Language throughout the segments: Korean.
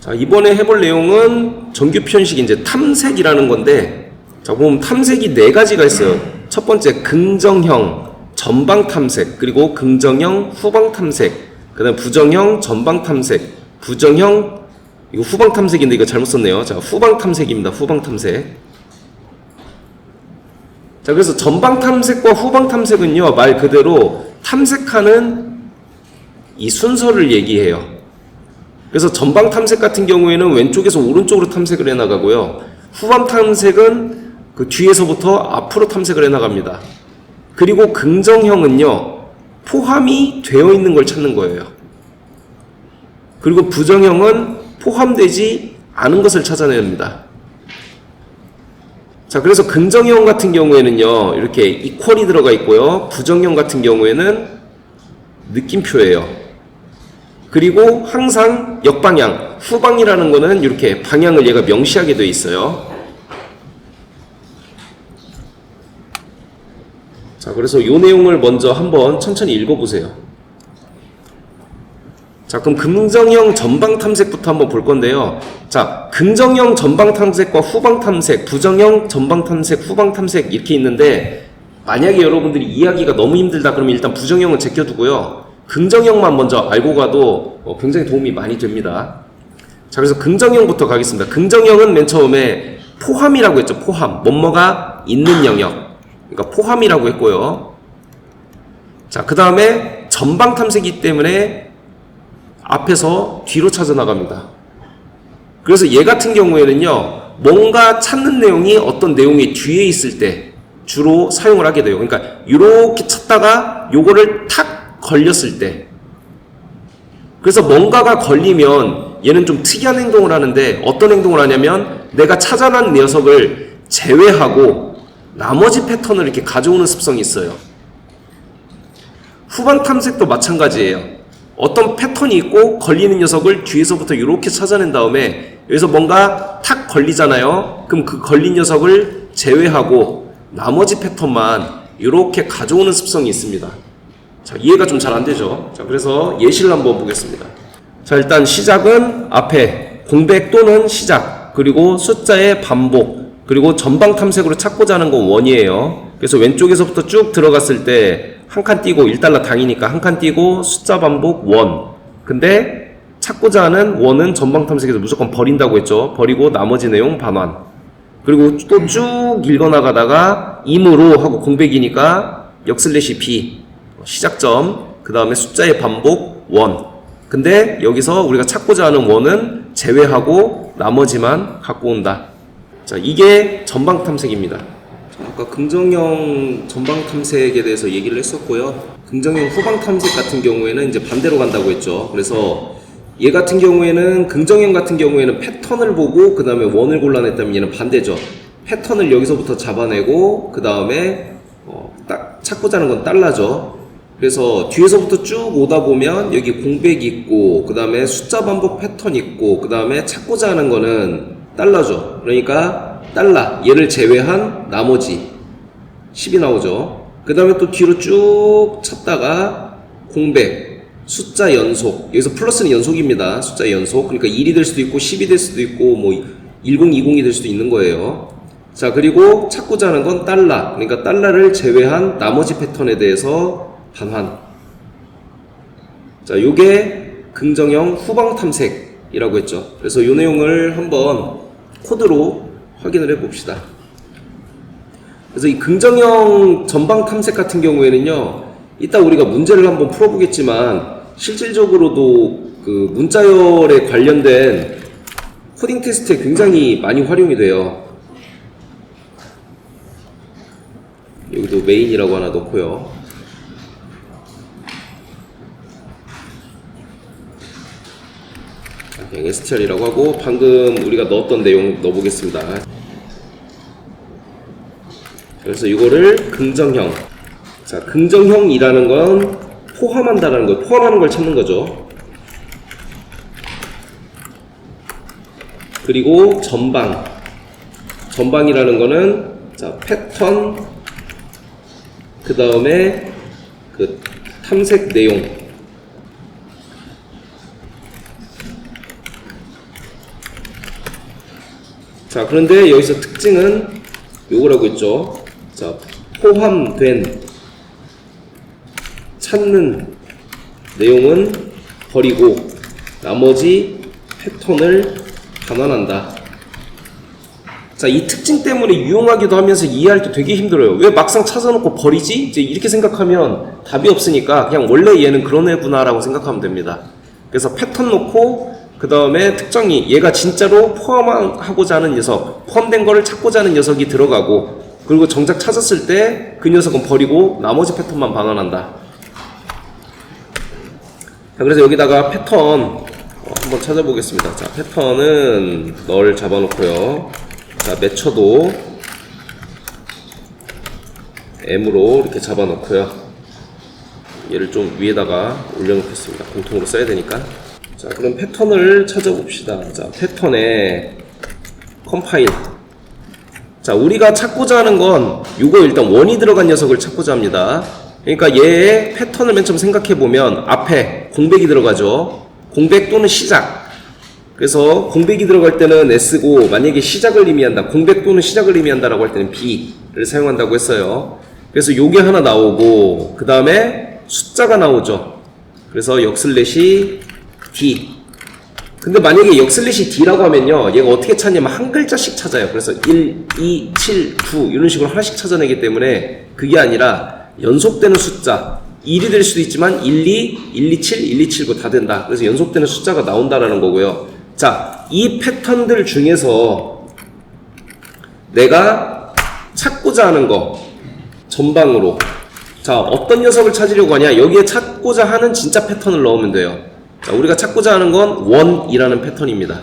자, 이번에 해볼 내용은 정규 편식 이제 탐색이라는 건데, 자, 보면 탐색이 네 가지가 있어요. 첫 번째 긍정형 전방 탐색, 그리고 긍정형 후방 탐색, 그다음 부정형 전방 탐색, 부정형 이거 후방 탐색인데 이거 잘못 썼네요. 자, 후방 탐색입니다. 후방 탐색. 자, 그래서 전방 탐색과 후방 탐색은요, 말 그대로 탐색하는 이 순서를 얘기해요. 그래서 전방 탐색 같은 경우에는 왼쪽에서 오른쪽으로 탐색을 해 나가고요. 후방 탐색은 그 뒤에서부터 앞으로 탐색을 해 나갑니다. 그리고 긍정형은요, 포함이 되어 있는 걸 찾는 거예요. 그리고 부정형은 포함되지 않은 것을 찾아냅니다. 자, 그래서 긍정형 같은 경우에는요, 이렇게 이퀄이 들어가 있고요. 부정형 같은 경우에는 느낌표예요. 그리고 항상 역방향, 후방이라는 거는 이렇게 방향을 얘가 명시하게 되어 있어요. 자, 그래서 이 내용을 먼저 한번 천천히 읽어보세요. 자, 그럼 긍정형 전방 탐색부터 한번 볼 건데요. 자, 긍정형 전방 탐색과 후방 탐색, 부정형 전방 탐색, 후방 탐색 이렇게 있는데, 만약에 여러분들이 이해하기가 너무 힘들다 그러면 일단 부정형은 제껴두고요. 긍정형만 먼저 알고 가도 굉장히 도움이 많이 됩니다. 자, 그래서 긍정형부터 가겠습니다. 긍정형은 맨 처음에 포함이라고 했죠. 포함. 뭐뭐가 있는 영역. 그러니까 포함이라고 했고요. 자, 그 다음에 전방 탐색이기 때문에 앞에서 뒤로 찾아 나갑니다. 그래서 얘 같은 경우에는요, 뭔가 찾는 내용이 어떤 내용이 뒤에 있을 때 주로 사용을 하게 돼요. 그러니까 이렇게 찾다가 요거를 탁 걸렸을 때, 그래서 뭔가가 걸리면 얘는 좀 특이한 행동을 하는데, 어떤 행동을 하냐면 내가 찾아난 녀석을 제외하고 나머지 패턴을 이렇게 가져오는 습성이 있어요. 후방 탐색도 마찬가지예요. 어떤 패턴이 있고 걸리는 녀석을 뒤에서부터 이렇게 찾아낸 다음에 여기서 뭔가 탁 걸리잖아요. 그럼 그 걸린 녀석을 제외하고 나머지 패턴만 이렇게 가져오는 습성이 있습니다. 자, 이해가 좀 잘 안 되죠? 자, 그래서 예시를 한번 보겠습니다. 자, 일단 시작은 앞에 공백 또는 시작, 그리고 숫자의 반복, 그리고 전방 탐색으로 찾고자 하는 건 원이에요. 그래서 왼쪽에서부터 쭉 들어갔을 때 한 칸 띄고 1달러 당이니까 한 칸 띄고 숫자 반복 원. 근데 찾고자 하는 원은 전방 탐색에서 무조건 버린다고 했죠. 버리고 나머지 내용 반환. 그리고 또 쭉 읽어나가다가 임으로 하고 공백이니까 역슬래시 B. 시작점, 그 다음에 숫자의 반복 원. 근데 여기서 우리가 찾고자 하는 원은 제외하고 나머지만 갖고 온다. 자, 이게 전방 탐색입니다. 자, 아까 긍정형 전방 탐색에 대해서 얘기를 했었고요. 긍정형 후방 탐색 같은 경우에는 이제 반대로 간다고 했죠. 그래서 얘 같은 경우에는, 긍정형 같은 경우에는 패턴을 보고 그 다음에 원을 골라냈다면 얘는 반대죠. 패턴을 여기서부터 잡아내고 그 다음에 딱 찾고자 하는 건 달러죠. 그래서 뒤에서부터 쭉 오다 보면 여기 공백이 있고 그 다음에 숫자 반복 패턴 있고 그 다음에 찾고자 하는 거는 달러죠. 그러니까 달러, 얘를 제외한 나머지 10이 나오죠. 그 다음에 또 뒤로 쭉 찾다가 공백, 숫자 연속, 여기서 플러스는 연속입니다. 숫자 연속. 그러니까 1이 될 수도 있고 10이 될 수도 있고 뭐 1020이 될 수도 있는 거예요. 자, 그리고 찾고자 하는 건 달러, 그러니까 달러를 제외한 나머지 패턴에 대해서 반환. 자, 요게 긍정형 후방 탐색이라고 했죠. 그래서 요 내용을 한번 코드로 확인을 해 봅시다. 그래서 이 긍정형 전방 탐색 같은 경우에는요, 이따 우리가 문제를 한번 풀어보겠지만 실질적으로도 그 문자열에 관련된 코딩 테스트에 굉장히 많이 활용이 돼요. 여기도 메인이라고 하나 넣고요. 그냥 str이라고 하고 방금 우리가 넣었던 내용 넣어보겠습니다. 그래서 이거를 긍정형. 자, 긍정형이라는 건 포함한다라는 거, 포함하는 걸 찾는 거죠. 그리고 전방. 전방이라는 거는 자, 패턴, 그 다음에 그 탐색 내용. 자, 그런데 여기서 특징은 요거라고 했죠. 자, 포함된 찾는 내용은 버리고 나머지 패턴을 반환한다. 자, 이 특징 때문에 유용하기도 하면서 이해할 때 되게 힘들어요. 왜 막상 찾아놓고 버리지? 이제 이렇게 생각하면 답이 없으니까 그냥 원래 얘는 그런 애구나 라고 생각하면 됩니다. 그래서 패턴 놓고 그 다음에 특정이 얘가 진짜로 포함하고자 하는 녀석, 포함된 거를 찾고자 하는 녀석이 들어가고, 그리고 정작 찾았을 때 그 녀석은 버리고 나머지 패턴만 반환한다. 자, 그래서 여기다가 패턴 한번 찾아보겠습니다. 자, 패턴은 널 잡아놓고요. 자, 매처도 M으로 이렇게 잡아놓고요. 얘를 좀 위에다가 올려놓겠습니다. 공통으로 써야 되니까. 자, 그럼 패턴을 찾아봅시다. 자, 패턴에 컴파일. 자, 우리가 찾고자 하는 건 요거 일단 원이 들어간 녀석을 찾고자 합니다. 그러니까 얘의 패턴을 맨 처음 생각해보면 앞에 공백이 들어가죠. 공백 또는 시작. 그래서 공백이 들어갈 때는 S고, 만약에 시작을 의미한다, 공백 또는 시작을 의미한다라고 할 때는 B를 사용한다고 했어요. 그래서 요게 하나 나오고, 그 다음에 숫자가 나오죠. 그래서 역슬래시 D. 근데 만약에 역슬래시 D라고 하면요, 얘가 어떻게 찾냐면 한 글자씩 찾아요. 그래서 1, 2, 7, 9 이런 식으로 하나씩 찾아내기 때문에 그게 아니라 연속되는 숫자, 1이 될 수도 있지만 1, 2, 1, 2, 7, 1, 2, 7, 9 다 된다. 그래서 연속되는 숫자가 나온다라는 거고요. 자, 이 패턴들 중에서 내가 찾고자 하는 거 전방으로, 자, 어떤 녀석을 찾으려고 하냐, 여기에 찾고자 하는 진짜 패턴을 넣으면 돼요. 자, 우리가 찾고자 하는 건 원이라는 패턴입니다.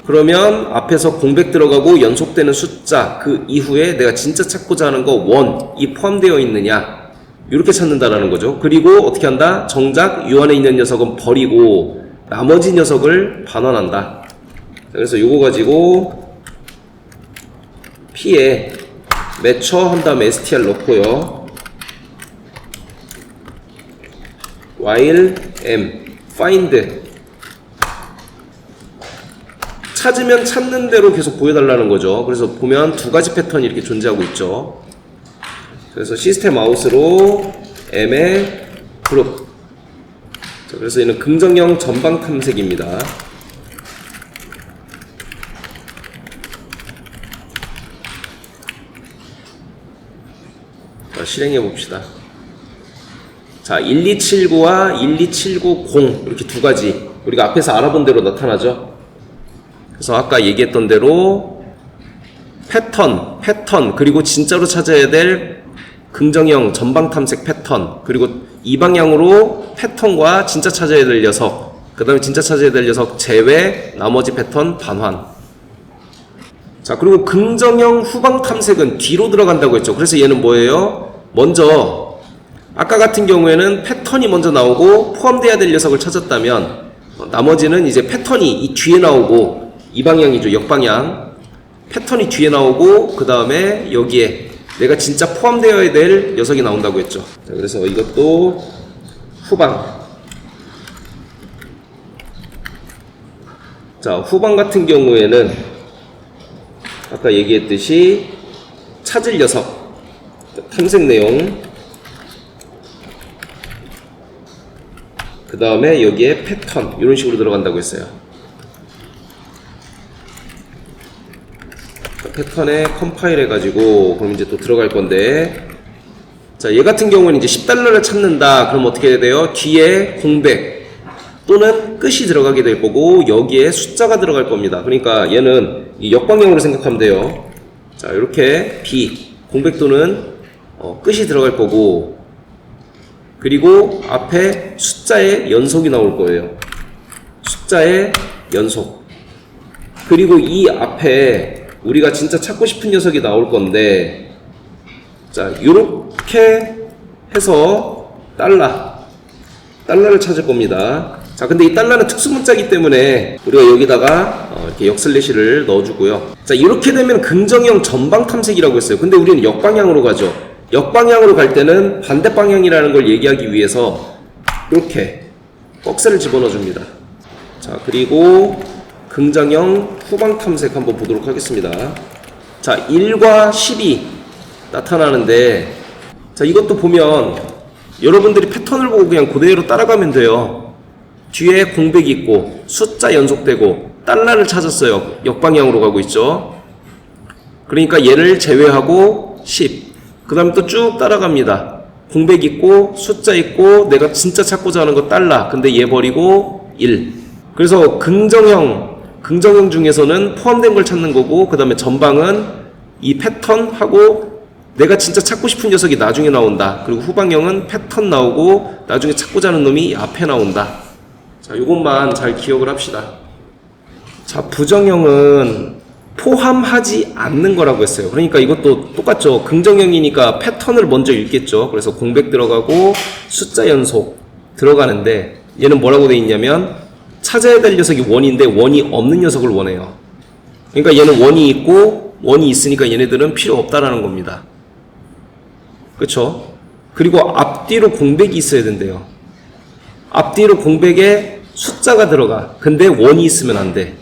그러면 앞에서 공백 들어가고 연속되는 숫자, 그 이후에 내가 진짜 찾고자 하는 거 원이 포함되어 있느냐, 이렇게 찾는다라는 거죠. 그리고 어떻게 한다? 정작 이 안에 있는 녀석은 버리고 나머지 녀석을 반환한다. 자, 그래서 요거 가지고 P에 매처 한 다음에 str 넣고요. while m find, 찾으면 찾는 대로 계속 보여달라는 거죠. 그래서 보면 두 가지 패턴이 이렇게 존재하고 있죠. 그래서 시스템 아웃으로 m의 그룹. 자, 그래서 얘는 긍정형 전방 탐색입니다. 자, 실행해 봅시다. 자, 12790와 12790 이렇게 두 가지 우리가 앞에서 알아본 대로 나타나죠. 그래서 아까 얘기했던 대로 패턴 그리고 진짜로 찾아야 될 긍정형 전방 탐색 패턴, 그리고 이 방향으로 패턴과 진짜 찾아야 될 녀석, 그 다음에 진짜 찾아야 될 녀석 제외, 나머지 패턴 반환. 자, 그리고 긍정형 후방 탐색은 뒤로 들어간다고 했죠. 그래서 얘는 뭐예요? 먼저 아까 같은 경우에는 패턴이 먼저 나오고 포함돼야 될 녀석을 찾았다면 나머지는 이제 패턴이 이 뒤에 나오고, 이 방향이죠, 역방향. 패턴이 뒤에 나오고 그 다음에 여기에 내가 진짜 포함되어야 될 녀석이 나온다고 했죠. 자, 그래서 이것도 후방. 자, 후방 같은 경우에는 아까 얘기했듯이 찾을 녀석, 탐색 내용, 그 다음에 여기에 패턴, 이런 식으로 들어간다고 했어요. 패턴에 컴파일 해가지고 그럼 이제 또 들어갈 건데, 자, 얘 같은 경우는 이제 10달러를 찾는다. 그럼 어떻게 해야 돼요? 뒤에 공백 또는 끝이 들어가게 될 거고 여기에 숫자가 들어갈 겁니다. 그러니까 얘는 이 역방향으로 생각하면 돼요. 자, 이렇게 B 공백 또는 끝이 들어갈 거고, 그리고 앞에 숫자의 연속이 나올 거예요. 숫자의 연속. 그리고 이 앞에 우리가 진짜 찾고 싶은 녀석이 나올 건데, 자, 요렇게 해서 달러를 찾을 겁니다. 자, 근데 이 달러는 특수문자이기 때문에 우리가 여기다가 이렇게 역슬래시를 넣어주고요. 자, 이렇게 되면 긍정형 전방 탐색이라고 했어요. 근데 우리는 역방향으로 가죠. 역방향으로 갈 때는 반대 방향이라는 걸 얘기하기 위해서 이렇게 꺽쇠를 집어넣어 줍니다. 자, 그리고 긍정형 후방 탐색 한번 보도록 하겠습니다. 자, 1과 10이 나타나는데, 자, 이것도 보면 여러분들이 패턴을 보고 그냥 그대로 따라가면 돼요. 뒤에 공백이 있고 숫자 연속되고 달러를 찾았어요. 역방향으로 가고 있죠. 그러니까 얘를 제외하고 10. 그 다음에 또 쭉 따라갑니다. 공백 있고 숫자 있고 내가 진짜 찾고자 하는 거 달러. 근데 얘 버리고 1. 그래서 긍정형 중에서는 포함된 걸 찾는 거고, 그 다음에 전방은 이 패턴하고 내가 진짜 찾고 싶은 녀석이 나중에 나온다. 그리고 후방형은 패턴 나오고 나중에 찾고자 하는 놈이 앞에 나온다. 자, 요것만 잘 기억을 합시다. 자, 부정형은 포함하지 않는 거라고 했어요. 그러니까 이것도 똑같죠. 긍정형이니까 패턴을 먼저 읽겠죠. 그래서 공백 들어가고 숫자 연속 들어가는데, 얘는 뭐라고 돼 있냐면 찾아야 될 녀석이 원인데 원이 없는 녀석을 원해요. 그러니까 얘는 원이 있고 원이 있으니까 얘네들은 필요 없다라는 겁니다. 그쵸? 그리고 앞뒤로 공백이 있어야 된대요. 앞뒤로 공백에 숫자가 들어가. 근데 원이 있으면 안 돼.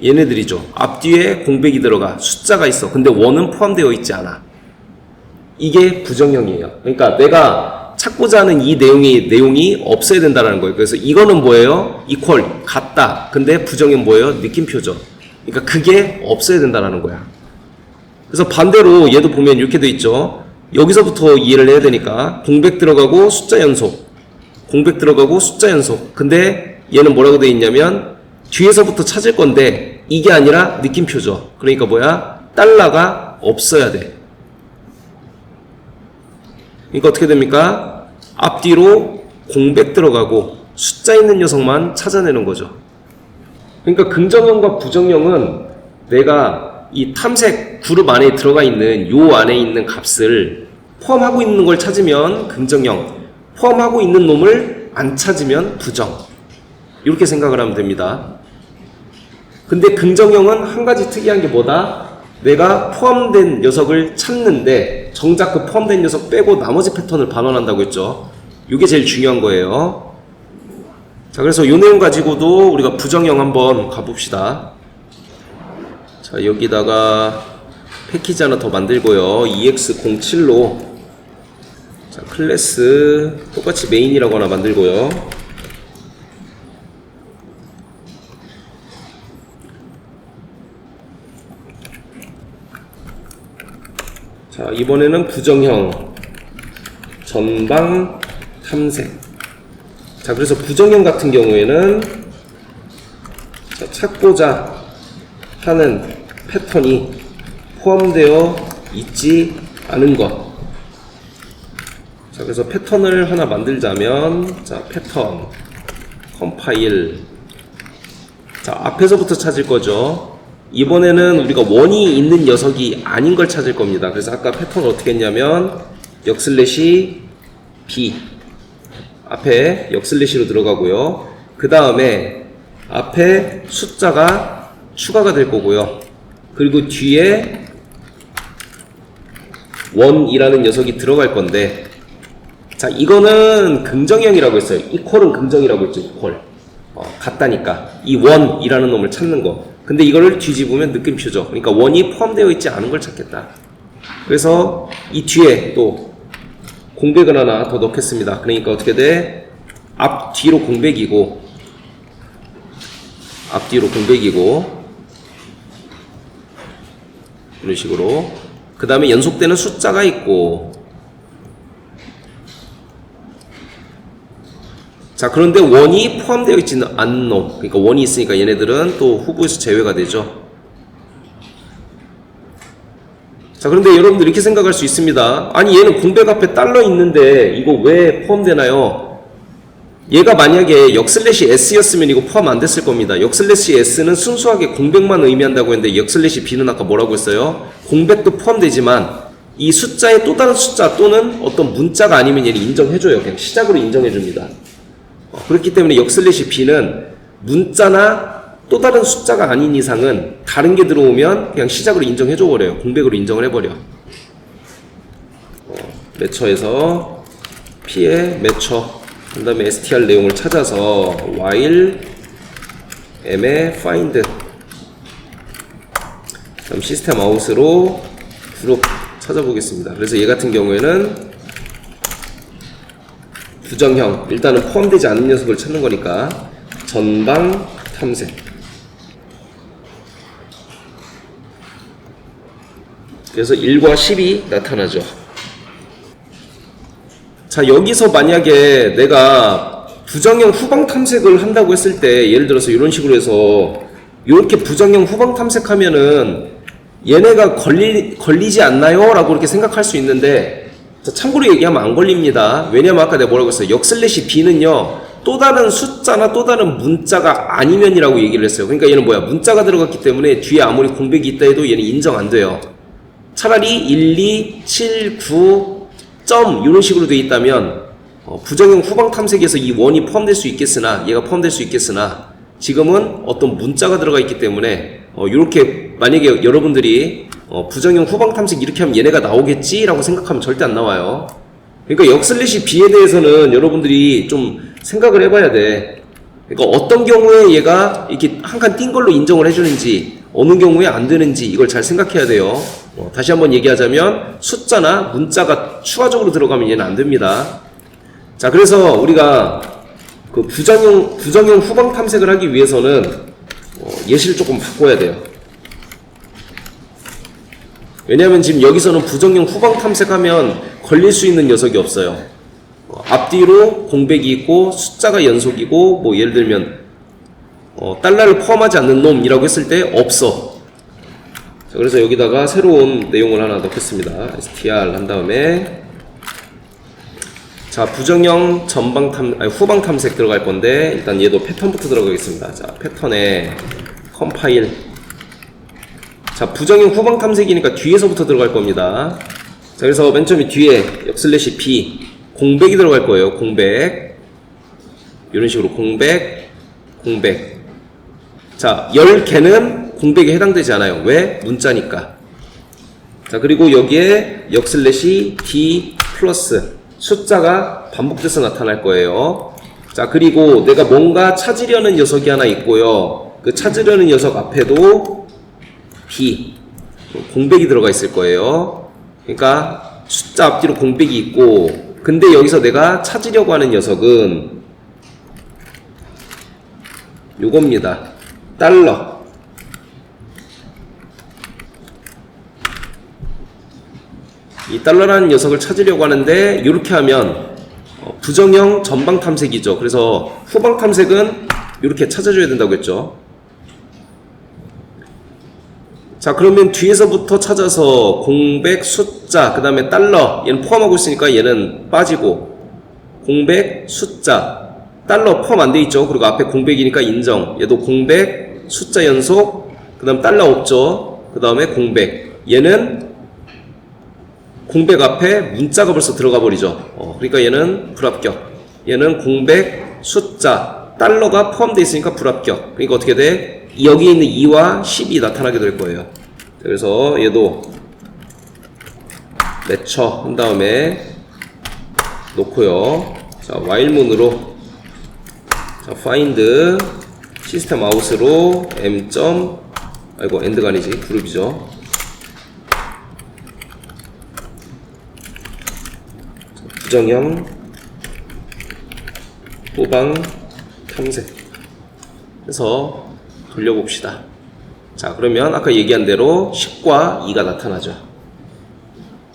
얘네들이죠. 앞뒤에 공백이 들어가. 숫자가 있어. 근데 원은 포함되어 있지 않아. 이게 부정형이에요. 그러니까 내가 찾고자 하는 이 내용이 없어야 된다는 거예요. 그래서 이거는 뭐예요? 이퀄, 같다. 근데 부정형 뭐예요? 느낌표죠. 그러니까 그게 없어야 된다는 거야. 그래서 반대로 얘도 보면 이렇게 돼 있죠. 여기서부터 이해를 해야 되니까 공백 들어가고 숫자 연속, 공백 들어가고 숫자 연속. 근데 얘는 뭐라고 돼 있냐면 뒤에서부터 찾을 건데 이게 아니라 느낌표죠. 그러니까 뭐야? 달러가 없어야 돼. 그러니까 어떻게 됩니까? 앞뒤로 공백 들어가고 숫자 있는 녀석만 찾아내는 거죠. 그러니까 긍정형과 부정형은 내가 이 탐색 그룹 안에 들어가 있는 요 안에 있는 값을 포함하고 있는 걸 찾으면 긍정형, 포함하고 있는 놈을 안 찾으면 부정. 이렇게 생각을 하면 됩니다. 근데 긍정형은 한 가지 특이한 게 뭐다? 내가 포함된 녀석을 찾는데 정작 그 포함된 녀석 빼고 나머지 패턴을 반환한다고 했죠. 이게 제일 중요한 거예요. 자, 그래서 요 내용 가지고도 우리가 부정형 한번 가봅시다. 자, 여기다가 패키지 하나 더 만들고요. EX07로 자, 클래스 똑같이 메인이라고 하나 만들고요. 자, 이번에는 부정형 전방 탐색. 자, 그래서 부정형 같은 경우에는 자, 찾고자 하는 패턴이 포함되어 있지 않은 것. 자, 그래서 패턴을 하나 만들자면, 자, 패턴, 컴파일. 자, 앞에서부터 찾을 거죠. 이번에는 우리가 원이 있는 녀석이 아닌 걸 찾을 겁니다. 그래서 아까 패턴을 어떻게 했냐면, 역슬래시 B. 앞에 역슬래시로 들어가고요. 그 다음에 앞에 숫자가 추가가 될 거고요. 그리고 뒤에 원이라는 녀석이 들어갈 건데, 자, 이거는 긍정형이라고 했어요. 이퀄은 긍정이라고 했죠. 이퀄. 같다니까. 이 원이라는 놈을 찾는 거. 근데 이거를 뒤집으면 느낌표죠. 그러니까 원이 포함되어 있지 않은 걸 찾겠다. 그래서 이 뒤에 또 공백을 하나 더 넣겠습니다. 그러니까 어떻게 돼? 앞뒤로 공백이고, 앞뒤로 공백이고, 이런 식으로. 그 다음에 연속되는 숫자가 있고. 자, 그런데 원이 포함되어 있지는 않은 놈. 그러니까 원이 있으니까 얘네들은 또 후보에서 제외가 되죠. 자, 그런데 여러분들 이렇게 생각할 수 있습니다. 아니, 얘는 공백 앞에 달러 있는데 이거 왜 포함되나요? 얘가 만약에 역슬래시 S였으면 이거 포함 안 됐을 겁니다. 역슬래시 S는 순수하게 공백만 의미한다고 했는데 역슬래시 B는 아까 뭐라고 했어요? 공백도 포함되지만 이 숫자의 또 다른 숫자 또는 어떤 문자가 아니면 얘를 인정해줘요. 그냥 시작으로 인정해줍니다. 그렇기 때문에 역슬래시 B는 문자나 또 다른 숫자가 아닌 이상은 다른 게 들어오면 그냥 시작으로 인정해줘버려요. 공백으로 인정을 해버려. 매처에서 P에 매처, 그 다음에 str 내용을 찾아서 while m의 find. 그럼 시스템 아웃으로 그룹 찾아보겠습니다. 그래서 얘 같은 경우에는 부정형, 일단은 포함되지 않은 녀석을 찾는 거니까 전방 탐색. 그래서 1과 10이 나타나죠. 자, 여기서 만약에 내가 부정형 후방 탐색을 한다고 했을 때, 예를 들어서 이런 식으로 해서 이렇게 부정형 후방 탐색하면은 얘네가 걸리지 않나요? 라고 이렇게 생각할 수 있는데, 참고로 얘기하면 안 걸립니다. 왜냐면 아까 내가 뭐라고 했어요? 역슬래시 b는요, 또 다른 숫자나 또 다른 문자가 아니면이라고 얘기를 했어요. 그러니까 얘는 뭐야? 문자가 들어갔기 때문에 뒤에 아무리 공백이 있다 해도 얘는 인정 안 돼요. 차라리 1, 2, 7, 9, 점 이런 식으로 돼 있다면 부정형 후방 탐색에서 이 원이 포함될 수 있겠으나, 얘가 포함될 수 있겠으나, 지금은 어떤 문자가 들어가 있기 때문에 이렇게 만약에 여러분들이 부정형 후방 탐색 이렇게 하면 얘네가 나오겠지 라고 생각하면 절대 안 나와요. 그러니까 역슬래시 b에 대해서는 여러분들이 좀 생각을 해봐야 돼. 그러니까 어떤 경우에 얘가 이렇게 한 칸 띈 걸로 인정을 해주는지, 어느 경우에 안 되는지 이걸 잘 생각해야 돼요. 다시 한번 얘기하자면 숫자나 문자가 추가적으로 들어가면 얘는 안 됩니다. 자, 그래서 우리가 그 부정형 후방 탐색을 하기 위해서는 예시를 조금 바꿔야 돼요. 왜냐하면 지금 여기서는 부정형 후방 탐색하면 걸릴 수 있는 녀석이 없어요. 앞뒤로 공백이 있고 숫자가 연속이고, 뭐 예를 들면 달러를 포함하지 않는 놈이라고 했을 때 없어. 자, 그래서 여기다가 새로운 내용을 하나 넣겠습니다. str 한 다음에, 자, 부정형 후방 탐색 들어갈 건데, 일단 얘도 패턴부터 들어가겠습니다. 자, 패턴에 컴파일. 자, 부정형 후방 탐색이니까 뒤에서부터 들어갈 겁니다. 자, 그래서 맨 처음에 뒤에 역슬래시 b 공백이 들어갈 거예요. 공백. 이런 식으로 공백. 자, 10개는 공백에 해당되지 않아요. 왜? 문자니까. 자, 그리고 여기에 역슬래시 d 플러스 숫자가 반복돼서 나타날 거예요. 자, 그리고 내가 뭔가 찾으려는 녀석이 하나 있고요. 그 찾으려는 녀석 앞에도 b 공백이 들어가 있을 거예요. 그러니까 숫자 앞뒤로 공백이 있고, 근데 여기서 내가 찾으려고 하는 녀석은 요겁니다. 달러. 이 달러라는 녀석을 찾으려고 하는데, 이렇게 하면 부정형 전방 탐색이죠. 그래서 후방 탐색은 이렇게 찾아줘야 된다고 했죠. 자, 그러면 뒤에서부터 찾아서 공백, 숫자, 그 다음에 달러, 얘는 포함하고 있으니까 얘는 빠지고, 공백, 숫자, 달러 포함 안 돼 있죠. 그리고 앞에 공백이니까 인정. 얘도 공백, 숫자 연속, 그 다음 달러 없죠. 그 다음에 공백. 얘는 공백 앞에 문자가 벌써 들어가 버리죠. 그러니까 얘는 불합격. 얘는 공백, 숫자, 달러가 포함되어 있으니까 불합격. 그러니까 어떻게 돼? 여기 있는 2와 10이 나타나게 될 거예요. 그래서 얘도 매처 한 다음에 놓고요. 자, while문으로, 자, find 시스템 아웃으로 m. 아이고, end가 아니지, 그룹이죠. 부정형 후방 탐색 해서 돌려봅시다. 자, 그러면 아까 얘기한 대로 10과 2가 나타나죠.